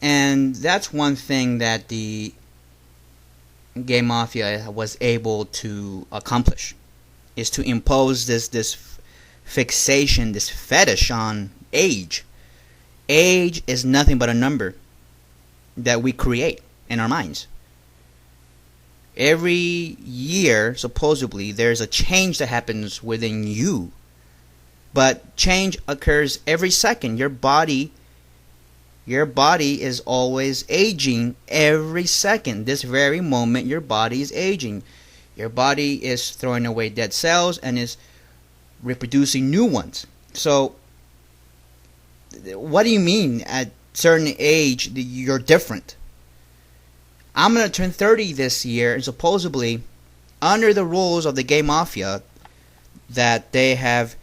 And that's one thing that the gay mafia was able to accomplish, is to impose this fixation, this fetish on age. Age is nothing but a number that we create in our minds. Every year, supposedly, there's a change that happens within you. But change occurs every second. Your body is always aging every second. This very moment, your body is aging. Your body is throwing away dead cells and is reproducing new ones. So, what do you mean at certain age you're different? I'm going to turn 30 this year, and supposedly, under the rules of the gay mafia that they have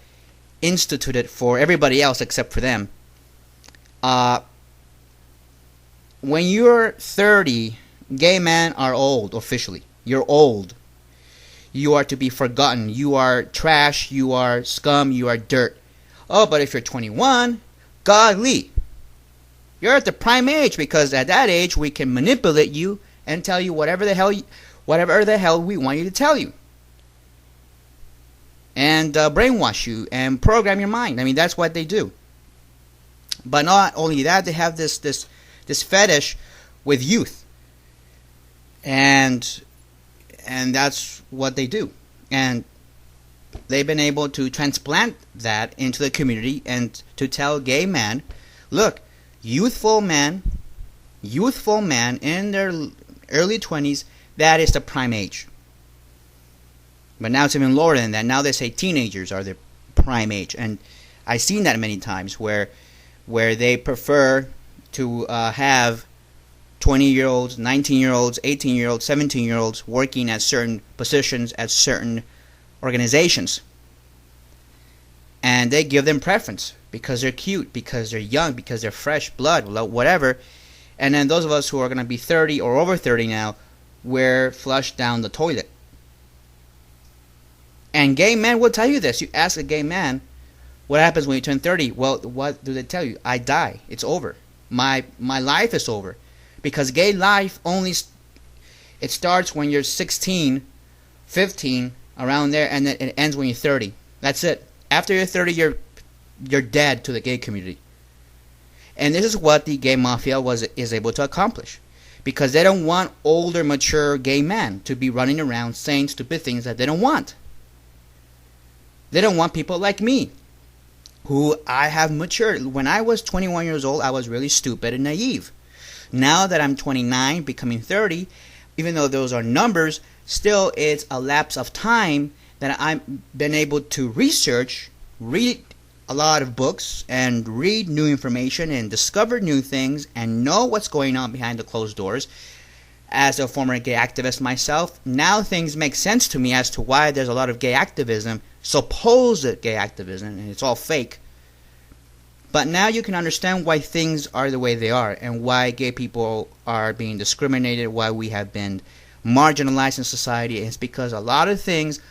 instituted for everybody else except for them, when you're 30, gay men are old officially. You're old. You are to be forgotten. You are trash. You are scum. You are dirt. Oh, but if you're 21, godly, you're at the prime age, because at that age we can manipulate you and tell you whatever the hell we want you to tell you, and brainwash you and program your mind. I mean, that's what they do. But not only that, they have this fetish with youth, and that's what they do. And they've been able to transplant that into the community and to tell gay men, look, youthful men in their early 20s, that is the prime age. But now it's even lower than that. Now they say teenagers are the prime age, and I've seen that many times where they prefer to have 20-year-olds, 19-year-olds, 18-year-olds, 17-year-olds working at certain positions at certain organizations. And they give them preference because they're cute, because they're young, because they're fresh blood, whatever. And then those of us who are going to be 30 or over 30 now, we're flushed down the toilet. And gay men will tell you this. You ask a gay man, what happens when you turn 30? Well, what do they tell you? I die. It's over. My life is over. Because gay life it starts when you're 16, 15, around there, and then it ends when you're 30. That's it. After you're 30, you're dead to the gay community. And this is what the gay mafia is able to accomplish. Because they don't want older, mature gay men to be running around saying stupid things that they don't want. They don't want people like me, who I have matured. When I was 21 years old, I was really stupid and naive. Now that I'm 29, becoming 30, even though those are numbers, still it's a lapse of time that I've been able to research, read a lot of books, and read new information and discover new things and know what's going on behind the closed doors. As a former gay activist myself, now things make sense to me as to why there's a lot of gay activism, supposed gay activism, and it's all fake. But now you can understand why things are the way they are, and why gay people are being discriminated, why we have been marginalized in society. It's because a lot of things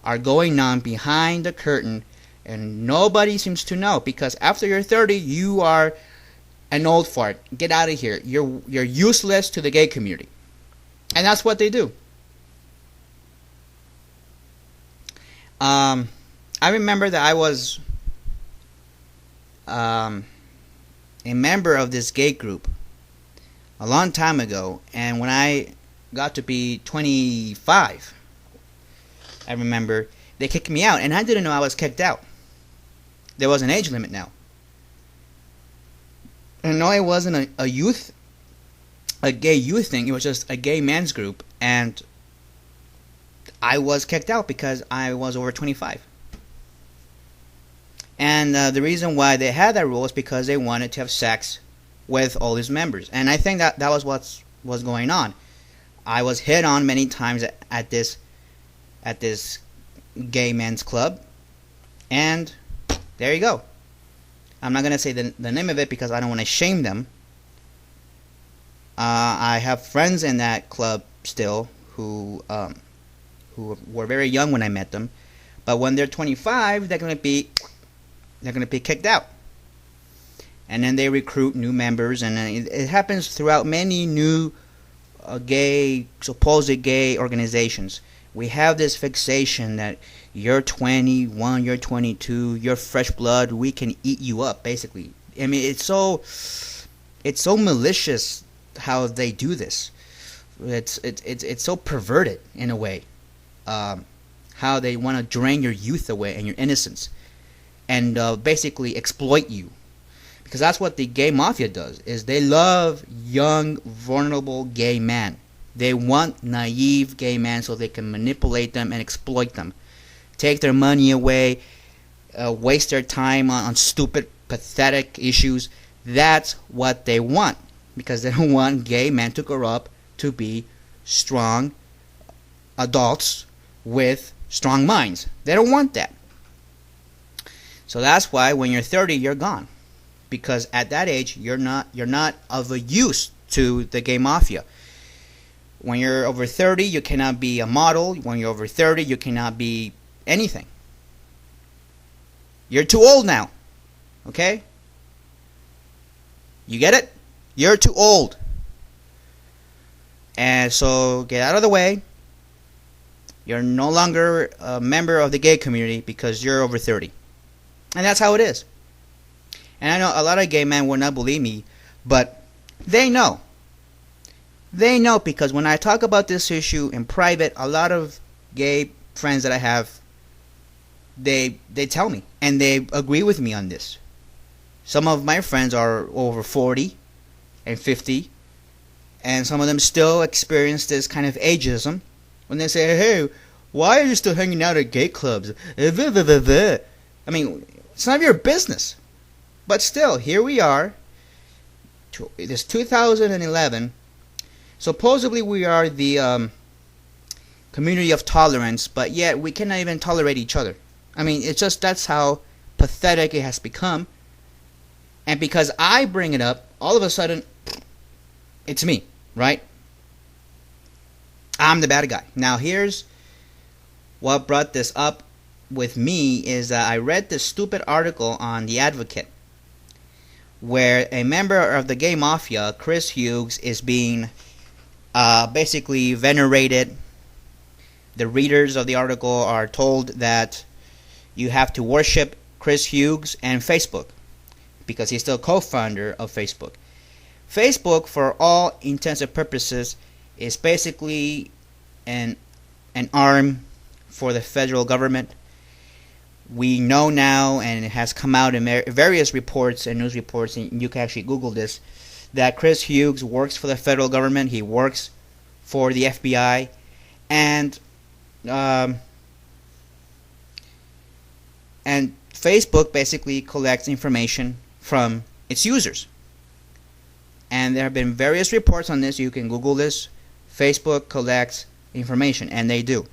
are going on behind the curtain, and nobody seems to know. Because after you're 30, you are an old fart. Get out of here. You're useless to the gay community. And that's what they do. I remember that I was a member of this gay group a long time ago, and when I got to be 25, I remember they kicked me out, and I didn't know I was kicked out. There was an age limit now. And no, it wasn't a gay youth thing. It was just a gay men's group, and I was kicked out because I was over 25. And the reason why they had that rule is because they wanted to have sex with all these members. And I think that was what was going on. I was hit on many times at this gay men's club, and there you go. I'm not going to say the name of it because I don't want to shame them. I have friends in that club still who who were very young when I met them, but when they're 25, they're going to be kicked out. And then they recruit new members, and it happens throughout many new supposed gay organizations. We have this fixation that you're 21, you're 22, you're fresh blood, we can eat you up, basically. I mean, it's so malicious how they do this. It's so perverted in a way. How they want to drain your youth away and your innocence, and basically exploit you. Because that's what the gay mafia does, is they love young, vulnerable gay men. They want naive gay men so they can manipulate them and exploit them. Take their money away, waste their time on stupid, pathetic issues. That's what they want. Because they don't want gay men to grow up to be strong adults with strong minds. They don't want that. So that's why when you're 30, you're gone. Because at that age, you're not of a use to the gay mafia. When you're over 30, you cannot be a model. When you're over 30, you cannot be anything. You're too old now. Okay? You get it? You're too old. And so get out of the way. You're no longer a member of the gay community because you're over 30. And that's how it is. And I know a lot of gay men will not believe me, but they know. They know, because when I talk about this issue in private, a lot of gay friends that I have, they tell me, and they agree with me on this. Some of my friends are over 40 and 50, and some of them still experience this kind of ageism when they say, hey, why are you still hanging out at gay clubs? I mean, it's none of your business. But still, here we are. This 2011. Supposedly we are the community of tolerance, but yet we cannot even tolerate each other. I mean, it's just, that's how pathetic it has become. And because I bring it up, all of a sudden, it's me, right? I'm the bad guy. Now here's what brought this up with me, is that I read this stupid article on The Advocate, where a member of the gay mafia, Chris Hughes, is being basically venerated. The readers of the article are told that you have to worship Chris Hughes and Facebook, because he's still co-founder of Facebook. Facebook, for all intents and purposes, is basically an arm for the federal government. We know now, and it has come out in various reports and news reports, and you can actually Google this, that Chris Hughes works for the federal government. He works for the FBI, and Facebook basically collects information from its users. And there have been various reports on this. You can Google this. Facebook collects information, and they do.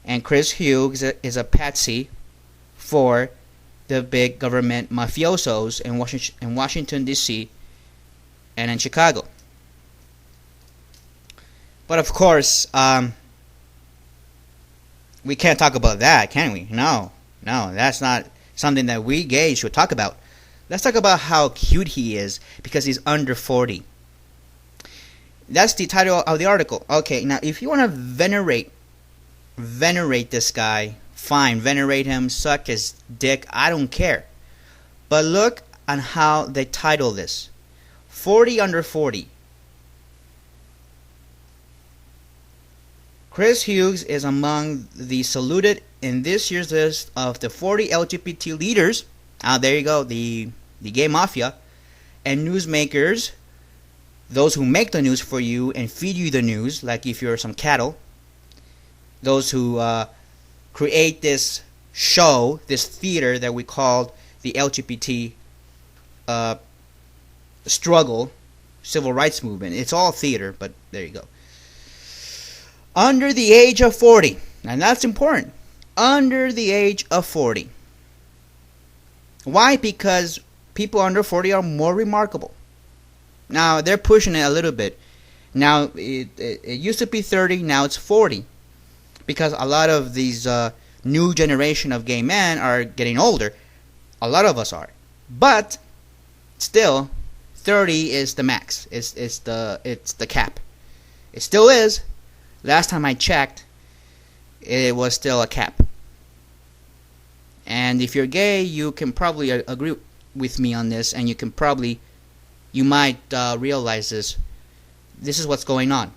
And Chris Hughes is a patsy for the big government mafiosos in Washington, D.C. and in Chicago. But of course, we can't talk about that, can we? No, that's not something that we gays should talk about. Let's talk about how cute he is because he's under 40. That's the title of the article. Okay, now if you want to venerate this guy, fine, venerate him, suck his dick, I don't care. But look on how they title this. 40 under 40. Chris Hughes is among the saluted in this year's list of the 40 LGBT leaders. There you go, the gay mafia and newsmakers, those who make the news for you and feed you the news, like if you're some cattle. Those who create this show, this theater that we call the LGBT struggle, civil rights movement. It's all theater, but there you go. Under the age of 40, and that's important. Under the age of 40. Why? Because people under 40 are more remarkable. Now, they're pushing it a little bit. Now, it used to be 30, now it's 40. because a lot of these new generation of gay men are getting older. A lot of us are, but still, 30 is the max. It's the cap. It still is. Last time I checked, it was still a cap. And if you're gay, you can probably agree with me on this, and you might realize this. This is what's going on.